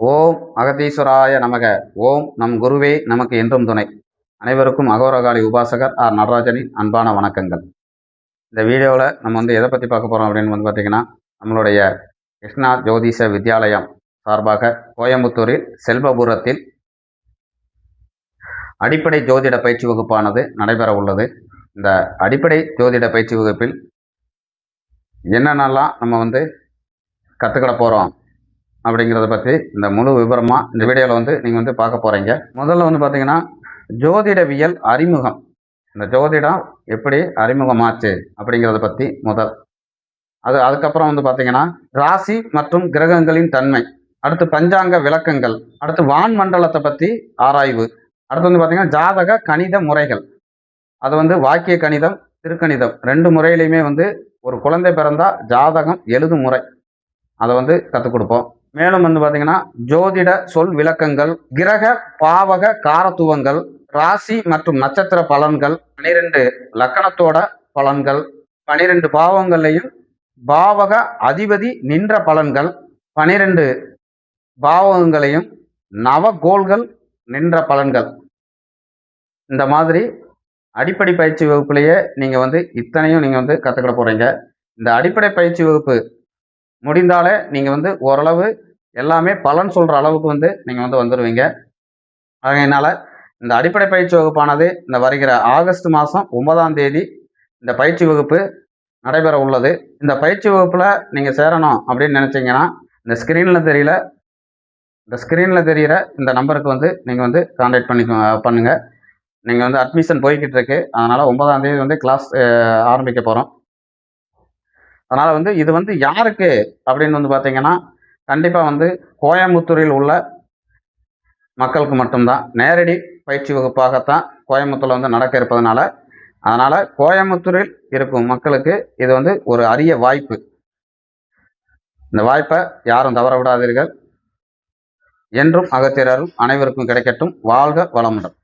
ஓம் அகதீஸ்வராய நமக. ஓம் நம் குருவே நமக்கு என்றும் துணை. அனைவருக்கும் அகோரகாளி உபாசகர் ஆர் நடராஜனின் அன்பான வணக்கங்கள். இந்த வீடியோவில் நம்ம எதை பற்றி பார்க்க போகிறோம் அப்படின்னு பார்த்திங்கன்னா, நம்மளுடைய கிருஷ்ணா ஜோதிஷ வித்யாலயம் சார்பாக கோயம்புத்தூரில் செல்வபுரத்தில் அடிப்படை ஜோதிட பயிற்சி வகுப்பானது நடைபெற உள்ளது. இந்த அடிப்படை ஜோதிட பயிற்சி வகுப்பில் என்னென்னலாம் நம்ம கற்றுக்கிட போகிறோம் அப்படிங்கிறத பற்றி இந்த முழு விவரமாக இந்த வீடியோவில் நீங்கள் பார்க்க போகிறீங்க. முதல்ல பார்த்தீங்கன்னா ஜோதிடவியல் அறிமுகம். இந்த ஜோதிடம் எப்படி அறிமுகமாச்சு அப்படிங்கிறத பற்றி அதுக்கப்புறம் பார்த்தீங்கன்னா ராசி மற்றும் கிரகங்களின் தன்மை, அடுத்து பஞ்சாங்க விளக்கங்கள், அடுத்து வான் மண்டலத்தை பற்றி ஆராய்வு, அடுத்து பார்த்தீங்கன்னா ஜாதக கணித முறைகள். அது வாக்கிய கணிதம், திருக்கணிதம் ரெண்டு முறையிலையுமே ஒரு குழந்தை பிறந்தா ஜாதகம் எழுதும் முறை அதை கற்றுக் கொடுப்போம். மேலும் பார்த்தீங்கன்னா ஜோதிட சொல் விளக்கங்கள், கிரக பாவக காரத்துவங்கள், ராசி மற்றும் நட்சத்திர பலன்கள், 12 லக்கணத்தோட பலன்கள், 12 பாவங்களையும் பாவக அதிபதி நின்ற பலன்கள், 12 பாவகங்களையும் நவகோள்கள் நின்ற பலன்கள். இந்த மாதிரி அடிப்படை பயிற்சி வகுப்புலேயே நீங்கள் இத்தனையும் நீங்கள் கற்றுக்கிட போகிறீங்க. இந்த அடிப்படை பயிற்சி வகுப்பு முடிந்தாலே நீங்கள் ஓரளவு எல்லாமே பலன் சொல்கிற அளவுக்கு நீங்கள் வந்துடுவீங்க. அதனால் இந்த அடிப்படை பயிற்சி வகுப்பானது இந்த வருகிற ஆகஸ்ட் மாதம் 9ஆம் தேதி இந்த பயிற்சி வகுப்பு நடைபெற உள்ளது. இந்த பயிற்சி வகுப்பில் நீங்கள் சேரணும் அப்படின்னு நினச்சிங்கன்னா இந்த ஸ்க்ரீனில் தெரிகிற இந்த நம்பருக்கு நீங்கள் கான்டாக்ட் பண்ணுங்கள். நீங்கள் அட்மிஷன் போய்கிட்டு இருக்கு. அதனால் 9ஆம் தேதி கிளாஸ் ஆரம்பிக்க போகிறோம். அதனால் இது யாருக்கு அப்படின்னு பார்த்தீங்கன்னா, கண்டிப்பாக கோயம்புத்தூரில் உள்ள மக்களுக்கு மட்டும்தான். நேரடி பயிற்சி வகுப்பாகத்தான் கோயம்புத்தூரில் நடக்க இருப்பதனால, அதனால் கோயம்புத்தூரில் இருக்கும் மக்களுக்கு இது ஒரு அரிய வாய்ப்பு. இந்த வாய்ப்பை யாரும் தவற விடாதீர்கள். என்றும் அகத்தியரும் அனைவருக்கும் கிடைக்கட்டும். வாழ்க வளமுடன்.